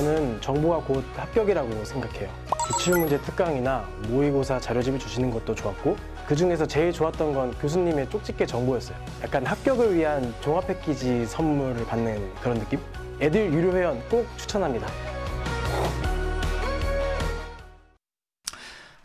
저는 정보가 곧 합격이라고 생각해요. 기출문제 특강이나 모의고사 자료집을 주시는 것도 좋았고 그 중에서 제일 좋았던 건 교수님의 쪽집게 정보였어요. 약간 합격을 위한 종합 패키지 선물을 받는 그런 느낌? 애들 유료 회원 꼭 추천합니다.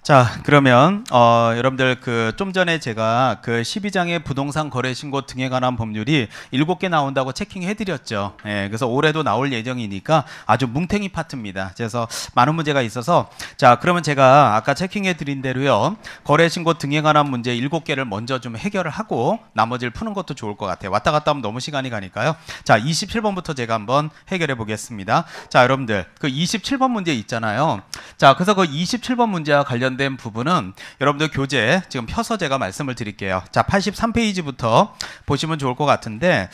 자, 그러면 여러분들 좀 전에 제가 12장의 부동산 거래 신고 등에 관한 법률이 7개 나온다고 체킹해 드렸죠. 예, 그래서 올해도 나올 예정이니까 아주 뭉탱이 파트입니다. 그래서 많은 문제가 있어서 자, 그러면 제가 아까 체킹해 드린 대로요. 거래 신고 등에 관한 문제 7개를 먼저 좀 해결을 하고 나머지를 푸는 것도 좋을 것 같아요. 왔다 갔다 하면 너무 시간이 가니까요. 자, 27번부터 제가 한번 해결해 보겠습니다. 자, 여러분들 27번 문제 있잖아요. 자, 그래서 27번 문제와 관련 된 부분은 여러분들 교재 지금 펴서 제가 말씀을 드릴게요. 자, 83페이지부터 보시면 좋을 것 같은데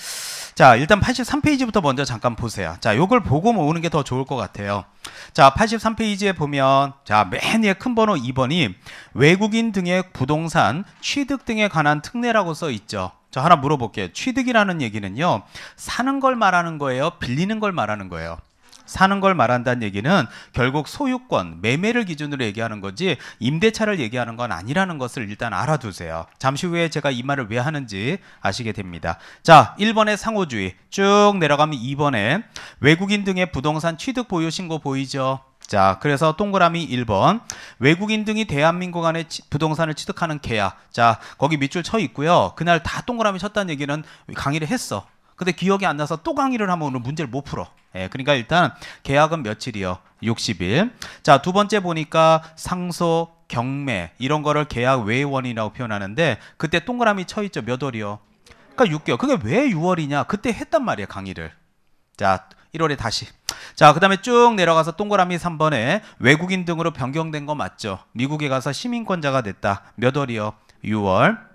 자, 일단 83페이지부터 먼저 잠깐 보세요. 자, 요걸 보고 모으는 게 더 좋을 것 같아요. 자, 83페이지에 보면 자, 맨 위에 큰 번호 2번이 외국인 등의 부동산 취득 등에 관한 특례라고 써 있죠. 저 하나 물어볼게요. 취득이라는 얘기는요, 사는 걸 말하는 거예요? 빌리는 걸 말하는 거예요? 사는 걸 말한다는 얘기는 결국 소유권, 매매를 기준으로 얘기하는 거지 임대차를 얘기하는 건 아니라는 것을 일단 알아두세요. 잠시 후에 제가 이 말을 왜 하는지 아시게 됩니다. 자, 1번의 상호주의 쭉 내려가면 2번에 외국인 등의 부동산 취득 보유 신고 보이죠? 자, 그래서 동그라미 1번 외국인 등이 대한민국 안에 부동산을 취득하는 계약. 자, 거기 밑줄 쳐 있고요. 그날 다 동그라미 쳤다는 얘기는 강의를 했어. 근데 기억이 안 나서 또 강의를 하면 오늘 문제를 못 풀어. 예, 그러니까 일단 계약은 며칠이요? 60일. 자, 두 번째 보니까 상소, 경매 이런 거를 계약 외원이라고 표현하는데 그때 동그라미 쳐 있죠? 몇 월이요? 그러니까 6개월. 그게 왜 6월이냐? 그때 했단 말이야, 강의를. 자, 1월에 다시. 자, 그 다음에 쭉 내려가서 동그라미 3번에 외국인 등으로 변경된 거 맞죠? 미국에 가서 시민권자가 됐다. 몇 월이요? 6월.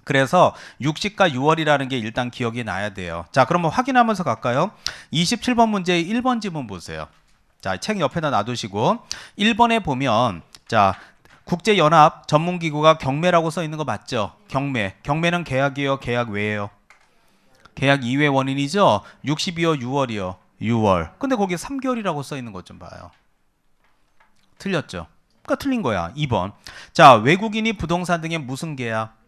그래서 60과 6월이라는 게 일단 기억이 나야 돼요. 자, 그러면 확인하면서 갈까요? 27번 문제의 1번 지문 보세요. 자, 책 옆에다 놔두시고 1번에 보면 자, 국제연합 전문기구가 경매라고 써 있는 거 맞죠? 경매. 경매는 계약이에요? 계약 외예요? 계약 이외 원인이죠? 62요? 6월이요? 6월. 근데 거기에 3개월이라고 써 있는 것 좀 봐요. 틀렸죠? 그러니까 틀린 거야. 2번. 자, 외국인이 부동산 등의 무슨 계약?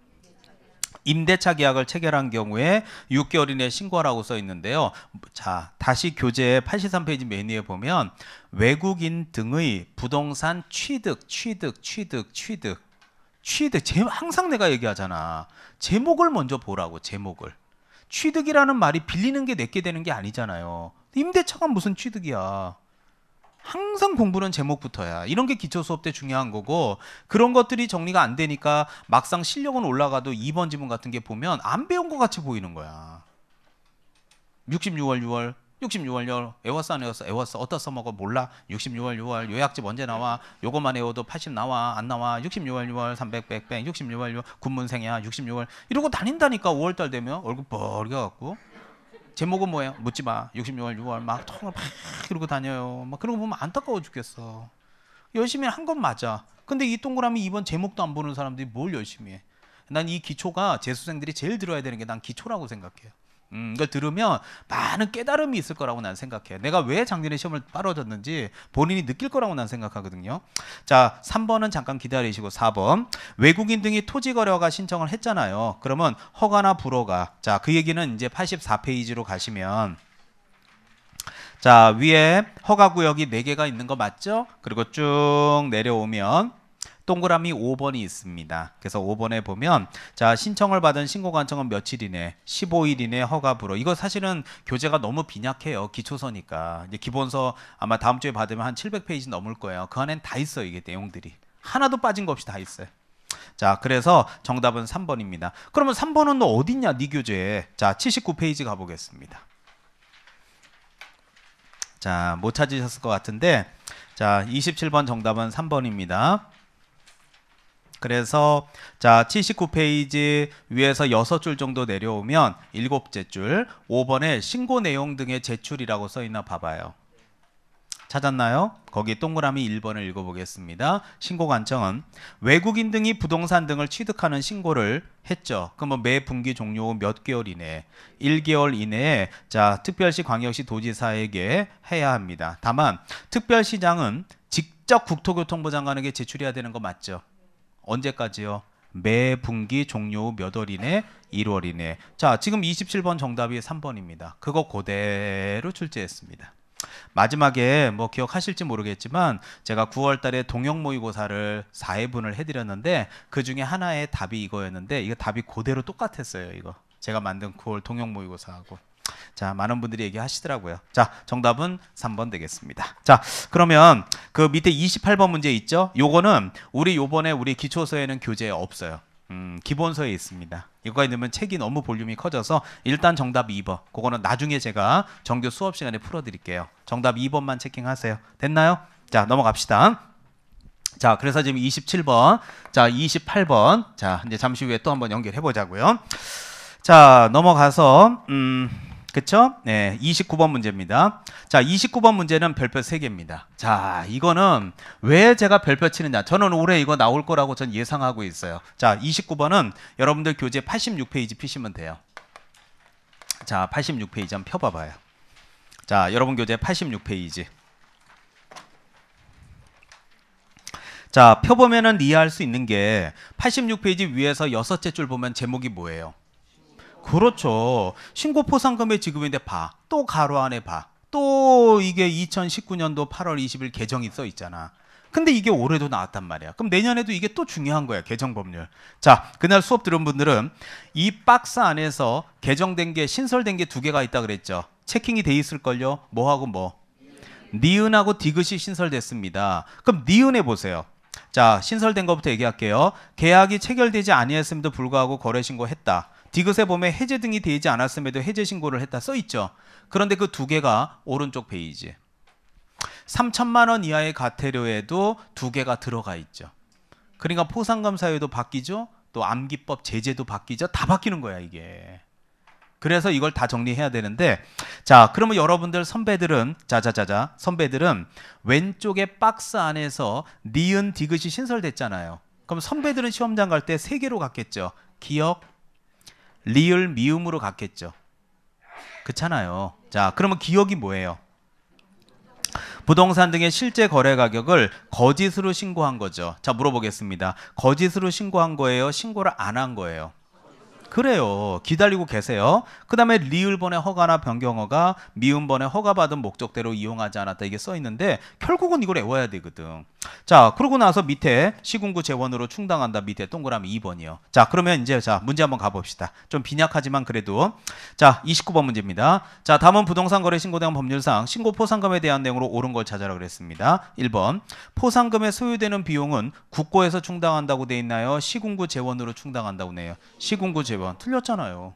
임대차 계약을 체결한 경우에 6개월 이내 신고하라고 써 있는데요. 자, 다시 교재 83페이지 맨 위에 보면 외국인 등의 부동산 취득. 항상 내가 얘기하잖아. 제목을 먼저 보라고, 제목을. 취득이라는 말이 빌리는 게 내게 되는 게 아니잖아요. 임대차가 무슨 취득이야. 항상 공부는 제목부터야. 이런 게 기초 수업 때 중요한 거고 그런 것들이 정리가 안 되니까 막상 실력은 올라가도 2번 지문 같은 게 보면 안 배운 것 같이 보이는 거야. 66월 6월 66월 6월 애웠어 안 애웠어? 애웠어. 어디다 써먹어? 몰라. 66월 6월 요약집 언제 나와? 요것만 애워도 80 나와? 안 나와? 66월 6월 300 빽빽 66월 6월 군문생이야 66월 이러고 다닌다니까. 5월달 되면 얼굴 뻘개갖고 제목은 뭐예요? 묻지 마. 66월 6월 막 통을 막 이러고 다녀요. 막 그런 거 보면 안타까워 죽겠어. 열심히 한 건 맞아. 근데 이 동그라미 2번 제목도 안 보는 사람들이 뭘 열심히 해? 난 이 기초가 재수생들이 제일 들어야 되는 게 난 기초라고 생각해요. 이걸 들으면 많은 깨달음이 있을 거라고 난 생각해. 내가 왜 작년에 시험을 떨어졌는지 본인이 느낄 거라고 난 생각하거든요. 자, 3번은 잠깐 기다리시고 4번. 외국인 등이 토지거래허가 신청을 했잖아요. 그러면 허가나 불허가. 자, 그 얘기는 이제 84페이지로 가시면 자, 위에 허가구역이 4개가 있는 거 맞죠? 그리고 쭉 내려오면 동그라미 5번이 있습니다. 그래서 5번에 보면 자, 신청을 받은 신고관청은 며칠 이내? 15일 이내 허가 불허. 이거 사실은 교재가 너무 빈약해요. 기초서니까. 이제 기본서 아마 다음 주에 받으면 한 700페이지 넘을 거예요. 그 안엔 다 있어요. 이게 내용들이. 하나도 빠진 거 없이 다 있어요. 자, 그래서 정답은 3번입니다. 그러면 3번은 너 어디 있냐? 네 교재에. 자, 79페이지 가보겠습니다. 자, 못 찾으셨을 것 같은데 자, 27번 정답은 3번입니다. 그래서 자, 79페이지 위에서 6줄 정도 내려오면 7째 줄 5번에 신고 내용 등의 제출이라고 써 있나 봐봐요. 찾았나요? 거기 동그라미 1번을 읽어보겠습니다. 신고 관청은 외국인 등이 부동산 등을 취득하는 신고를 했죠. 그럼 매 분기 종료 후 몇 개월 이내, 1개월 이내에 자 특별시, 광역시, 도지사에게 해야 합니다. 다만 특별시장은 직접 국토교통부 장관에게 제출해야 되는 거 맞죠? 언제까지요? 매 분기 종료 후 몇 월 이내? 1월 이내. 자, 지금 27번 정답이 3번입니다. 그거 그대로 출제했습니다. 마지막에 뭐 기억하실지 모르겠지만 제가 9월 달에 동형 모의고사를 4회분을 해드렸는데 그 중에 하나의 답이 이거였는데 이거 답이 그대로 똑같았어요. 이거 제가 만든 9월 동형 모의고사하고. 자, 많은 분들이 얘기하시더라고요. 자, 정답은 3번 되겠습니다. 자, 그러면 그 밑에 28번 문제 있죠? 요거는 우리 요번에 우리 기초서에는 교재에 없어요. 기본서에 있습니다. 이거가 있으면 책이 너무 볼륨이 커져서 일단 정답 2번. 그거는 나중에 제가 정규 수업 시간에 풀어드릴게요. 정답 2번만 체킹하세요. 됐나요? 자, 넘어갑시다. 자, 그래서 지금 27번, 자, 28번. 자, 이제 잠시 후에 또 한번 연결해 보자고요. 자, 넘어가서 그쵸? 네, 29번 문제입니다. 자, 29번 문제는 별표 3개입니다. 자, 이거는 왜 제가 별표 치느냐? 저는 올해 이거 나올 거라고 전 예상하고 있어요. 자, 29번은 여러분들 교재 86페이지 피시면 돼요. 자, 86페이지 한번 펴봐봐요. 자, 여러분 교재 86페이지. 자, 펴보면은 이해할 수 있는 게 86페이지 위에서 6째 줄 보면 제목이 뭐예요? 그렇죠. 신고 포상금의 지급인데 봐. 또 가로 안에 봐. 또 이게 2019년도 8월 20일 개정이 써 있잖아. 근데 이게 올해도 나왔단 말이야. 그럼 내년에도 이게 또 중요한 거야. 개정 법률. 자, 그날 수업 들은 분들은 이 박스 안에서 개정된 게 신설된 게 2개가 있다 그랬죠. 체킹이 돼 있을걸요. 뭐하고 뭐? 니은하고 디귿이 신설됐습니다. 그럼 니은에 보세요. 자, 신설된 것부터 얘기할게요. 계약이 체결되지 아니했음에도 불구하고 거래 신고했다. 디귿에 보면 해제 등이 되지 않았음에도 해제 신고를 했다 써 있죠. 그런데 그 2개가 오른쪽 페이지. 3천만 원 이하의 과태료에도 2개가 들어가 있죠. 그러니까 포상금 사유도 바뀌죠. 또 암기법 제재도 바뀌죠. 다 바뀌는 거야 이게. 그래서 이걸 다 정리해야 되는데 자, 그러면 여러분들 선배들은 선배들은 왼쪽에 박스 안에서 니은 디귿이 신설됐잖아요. 그럼 선배들은 시험장 갈 때 3개로 갔겠죠. 기억, 리을, 미음으로 갔겠죠. 그렇잖아요. 자, 그러면 기억이 뭐예요? 부동산 등의 실제 거래 가격을 거짓으로 신고한 거죠. 자, 물어보겠습니다. 거짓으로 신고한 거예요? 신고를 안 한 거예요? 그래요. 기다리고 계세요. 그 다음에 리을번의 허가나 변경허가, 미음번의 허가받은 목적대로 이용하지 않았다 이게 써 있는데 결국은 이걸 외워야 되거든. 자, 그러고 나서 밑에 시군구 재원으로 충당한다 밑에 동그라미 2번이요. 자, 그러면 이제 자 문제 한번 가봅시다. 좀 빈약하지만 그래도 자 29번 문제입니다. 자, 다음은 부동산 거래 신고대행 법률상 신고 포상금에 대한 내용으로 옳은 걸 찾아라 그랬습니다. 1번 포상금에 소요되는 비용은 국고에서 충당한다고 돼 있나요? 시군구 재원으로 충당한다고 네요. 시군구 재원. 틀렸잖아요.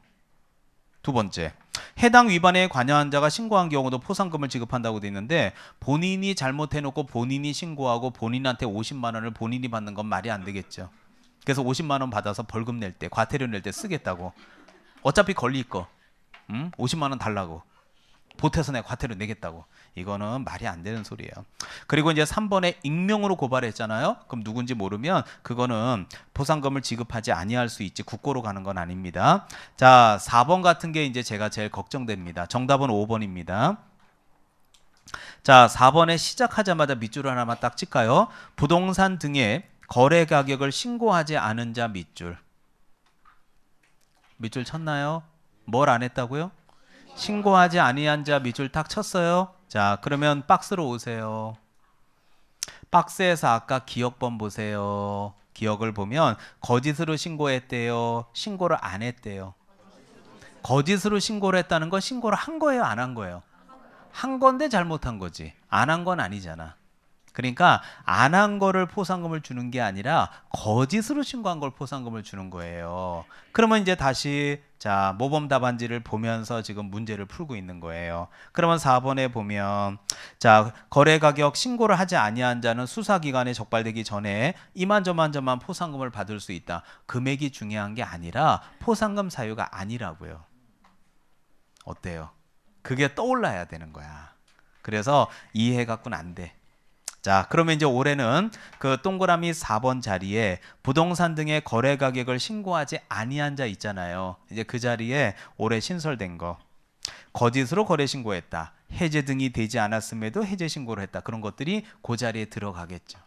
2번째, 해당 위반에 관여한 자가 신고한 경우도 포상금을 지급한다고 돼 있는데 본인이 잘못해놓고 본인이 신고하고 본인한테 50만 원을 본인이 받는 건 말이 안 되겠죠. 그래서 50만 원 받아서 벌금 낼 때, 과태료 낼 때 쓰겠다고. 어차피 걸릴 거 50만 원 달라고. 보태서 내 과태료 내겠다고. 이거는 말이 안 되는 소리예요. 그리고 이제 3번에 익명으로 고발했잖아요. 그럼 누군지 모르면 그거는 포상금을 지급하지 아니할 수 있지 국고로 가는 건 아닙니다. 자, 4번 같은 게 이제 제가 제일 걱정됩니다. 정답은 5번입니다. 자, 4번에 시작하자마자 밑줄 하나만 딱 칠까요? 부동산 등의 거래 가격을 신고하지 않은 자 밑줄. 밑줄 쳤나요? 뭘 안 했다고요? 신고하지 아니한 자 밑줄 딱 쳤어요. 자, 그러면 박스로 오세요. 박스에서 아까 기억번 보세요. 기억을 보면 거짓으로 신고했대요. 신고를 안 했대요. 거짓으로 신고를 했다는 건 신고를 한 거예요, 안 한 거예요? 한 건데 잘못한 거지. 안 한 건 아니잖아. 그러니까 안 한 거를 포상금을 주는 게 아니라 거짓으로 신고한 걸 포상금을 주는 거예요. 그러면 이제 다시 자, 모범 답안지를 보면서 지금 문제를 풀고 있는 거예요. 그러면 4번에 보면 자, 거래 가격 신고를 하지 아니한 자는 수사기관에 적발되기 전에 이만저만저만 포상금을 받을 수 있다. 금액이 중요한 게 아니라 포상금 사유가 아니라고요. 어때요? 그게 떠올라야 되는 거야. 그래서 이해해 갖고는 안 돼. 자, 그러면 이제 올해는 그 동그라미 4번 자리에 부동산 등의 거래 가격을 신고하지 아니한 자 있잖아요. 이제 그 자리에 올해 신설된 거. 거짓으로 거래 신고했다. 해제 등이 되지 않았음에도 해제 신고를 했다. 그런 것들이 그 자리에 들어가겠죠.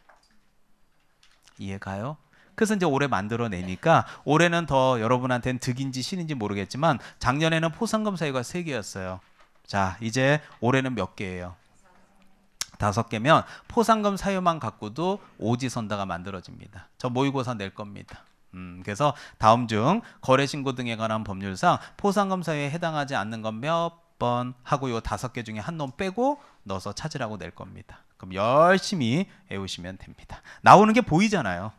이해가요? 그래서 이제 올해 만들어내니까 올해는 더 여러분한테는 득인지 실인지 모르겠지만 작년에는 포상금 사유가 3개였어요. 자, 이제 올해는 몇 개예요? 5개면 포상금 사유만 갖고도 오지선다가 만들어집니다. 저 모의고사 낼 겁니다. 그래서 다음 중 거래신고 등에 관한 법률상 포상금 사유에 해당하지 않는 건 몇 번 하고 요 5개 중에 한 놈 빼고 넣어서 찾으라고 낼 겁니다. 그럼 열심히 외우시면 됩니다. 나오는 게 보이잖아요.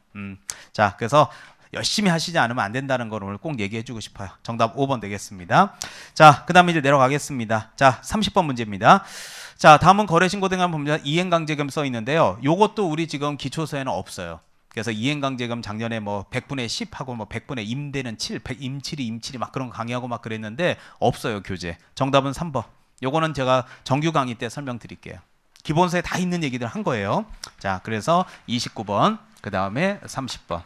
자, 그래서 열심히 하시지 않으면 안 된다는 걸 오늘 꼭 얘기해 주고 싶어요. 정답 5번 되겠습니다. 자, 그 다음에 이제 내려가겠습니다. 자, 30번 문제입니다. 자, 다음은 거래신고 등한 법률 이행강제금 써 있는데요. 요것도 우리 지금 기초서에는 없어요. 그래서 이행강제금 작년에 뭐 100분의 10 하고 뭐 100분의 임대는 7, 100 임칠이 막 그런 거 강의하고 막 그랬는데 없어요, 교재. 정답은 3번. 요거는 제가 정규 강의 때 설명드릴게요. 기본서에 다 있는 얘기들 한 거예요. 자, 그래서 29번, 그 다음에 30번.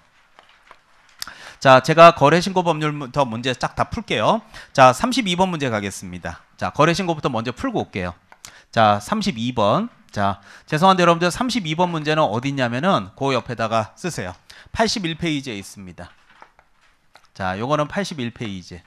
자, 제가 거래신고 법률부터 문제 쫙 다 풀게요. 자, 32번 문제 가겠습니다. 자, 거래신고부터 먼저 풀고 올게요. 자, 32번. 자, 죄송한데 여러분들 32번 문제는 어디 있냐면은 그 옆에다가 쓰세요. 81페이지에 있습니다. 자, 요거는 81페이지.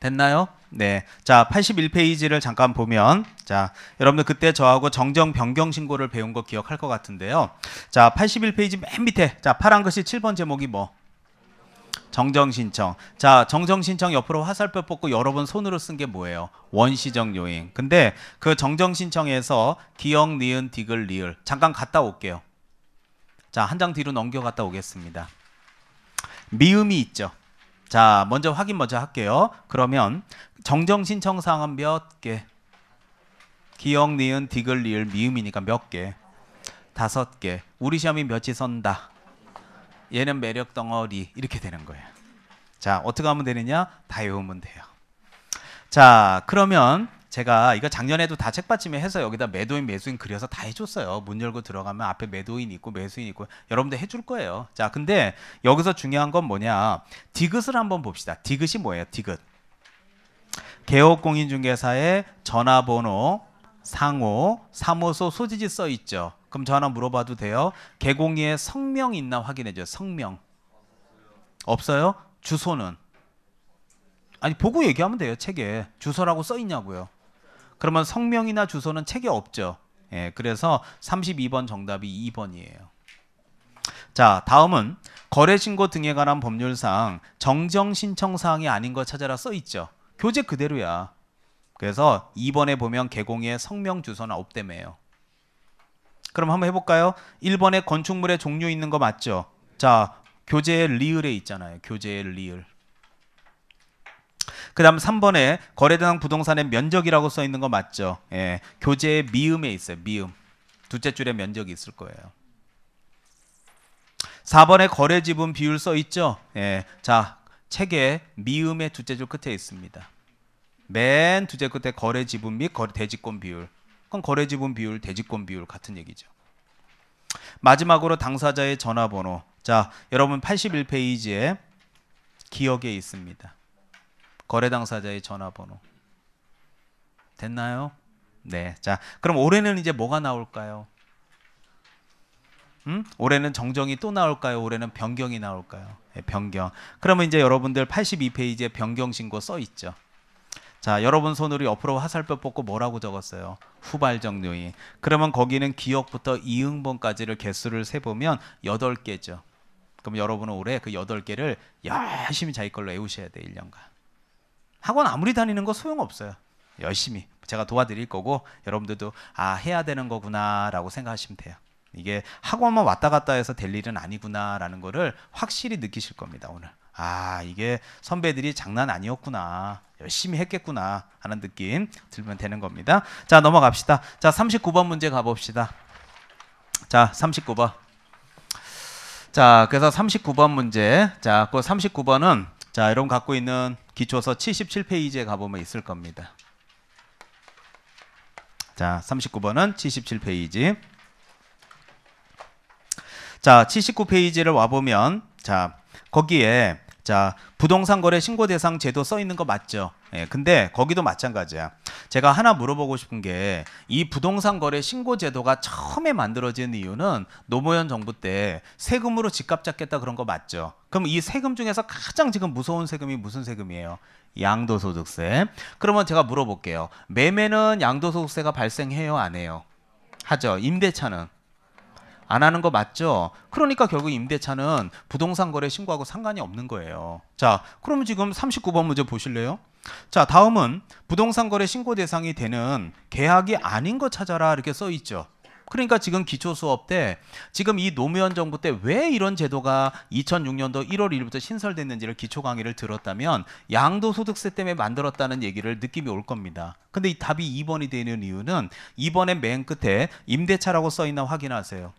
됐나요? 네. 자, 81페이지를 잠깐 보면, 자, 여러분들 그때 저하고 정정 변경 신고를 배운 거 기억할 것 같은데요. 자, 81페이지 맨 밑에, 자, 파란 글씨 7번 제목이 뭐? 정정 신청. 자, 정정 신청 옆으로 화살표 뽑고 여러 번 손으로 쓴 게 뭐예요? 원시적 요인. 근데 그 정정 신청에서 기역, 니은, 디귿, 리을. 잠깐 갔다 올게요. 자, 한 장 뒤로 넘겨 갔다 오겠습니다. 미음이 있죠. 자, 먼저 확인 먼저 할게요. 그러면 정정 신청 사항은 몇 개? 기역, 니은, 디귿, 리을, 미음이니까 몇 개? 5개. 우리 시험이 몇이 선다? 얘는 매력 덩어리. 이렇게 되는 거예요. 자, 어떻게 하면 되느냐? 다 외우면 돼요. 자, 그러면 제가 이거 작년에도 다 책받침에 해서 여기다 매도인 매수인 그려서 다 해줬어요. 문 열고 들어가면 앞에 매도인 있고 매수인 있고 여러분들 해줄 거예요. 자, 근데 여기서 중요한 건 뭐냐? 디귿을 한번 봅시다. 디귿이 뭐예요? 디귿. 개업공인중개사의 전화번호, 상호, 사무소, 소지지 써 있죠. 그럼 저 하나 물어봐도 돼요? 개공이에 성명 있나 확인해줘요. 성명. 없어요? 주소는? 아니, 보고 얘기하면 돼요. 책에. 주소라고 써 있냐고요. 그러면 성명이나 주소는 책에 없죠. 예, 그래서 32번 정답이 2번이에요. 자, 다음은 거래신고 등에 관한 법률상 정정신청사항이 아닌 거 찾아라 써 있죠. 교재 그대로야. 그래서 2번에 보면 개공이에 성명, 주소는 없다며요. 그럼 한번 해볼까요? 1번에 건축물의 종류 있는 거 맞죠? 자, 교재에 리을에 있잖아요. 교재에 리을. 그 다음 3번에 거래대상 부동산의 면적이라고 써 있는 거 맞죠? 예, 교재에 미음에 있어요. 미음. 둘째 줄에 면적이 있을 거예요. 4번에 거래 지분 비율 써 있죠? 예, 자, 책에 미음의 둘째 줄 끝에 있습니다. 맨 둘째 끝에 거래 지분 및 거래 대지권 비율. 그럼 거래 지분 비율, 대지권 비율 같은 얘기죠. 마지막으로 당사자의 전화번호. 자, 여러분 81페이지에 기억에 있습니다. 거래 당사자의 전화번호. 됐나요? 네. 자, 그럼 올해는 이제 뭐가 나올까요? 올해는 정정이 또 나올까요? 올해는 변경이 나올까요? 네, 변경. 그러면 이제 여러분들 82페이지에 변경 신고 써 있죠. 자, 여러분 손으로 옆으로 화살표 뽑고 뭐라고 적었어요? 후발적 요인. 그러면 거기는 기역부터 이응번까지를 개수를 세보면 8개죠. 그럼 여러분은 올해 그 8개를 열심히 자기 걸로 외우셔야 돼요. 1년간. 학원 아무리 다니는 거 소용없어요. 열심히. 제가 도와드릴 거고 여러분들도 아, 해야 되는 거구나 라고 생각하시면 돼요. 이게 학원만 왔다 갔다 해서 될 일은 아니구나라는 거를 확실히 느끼실 겁니다. 오늘. 아, 이게 선배들이 장난 아니었구나. 열심히 했겠구나 하는 느낌 들면 되는 겁니다. 자, 넘어갑시다. 자, 39번 문제 가봅시다. 자, 39번. 자, 그래서 39번 문제. 자, 그 39번은 자, 여러분 갖고 있는 기초서 77페이지에 가보면 있을 겁니다. 자, 39번은 77페이지. 자, 79페이지를 와보면 자, 거기에 자, 부동산 거래 신고 대상 제도 써 있는 거 맞죠? 예, 근데 거기도 마찬가지야. 제가 하나 물어보고 싶은 게 이 부동산 거래 신고 제도가 처음에 만들어진 이유는 노무현 정부 때 세금으로 집값 잡겠다 그런 거 맞죠? 그럼 이 세금 중에서 가장 지금 무서운 세금이 무슨 세금이에요? 양도소득세. 그러면 제가 물어볼게요. 매매는 양도소득세가 발생해요, 안 해요? 하죠. 임대차는 안 하는 거 맞죠? 그러니까 결국 임대차는 부동산 거래 신고하고 상관이 없는 거예요. 자, 그러면 지금 39번 문제 보실래요? 자, 다음은 부동산 거래 신고 대상이 되는 계약이 아닌 거 찾아라 이렇게 써 있죠. 그러니까 지금 기초 수업 때 지금 이 노무현 정부 때 왜 이런 제도가 2006년도 1월 1일부터 신설됐는지를 기초 강의를 들었다면 양도소득세 때문에 만들었다는 얘기를 느낌이 올 겁니다. 근데 이 답이 2번이 되는 이유는 2번의 맨 끝에 임대차라고 써 있나 확인하세요.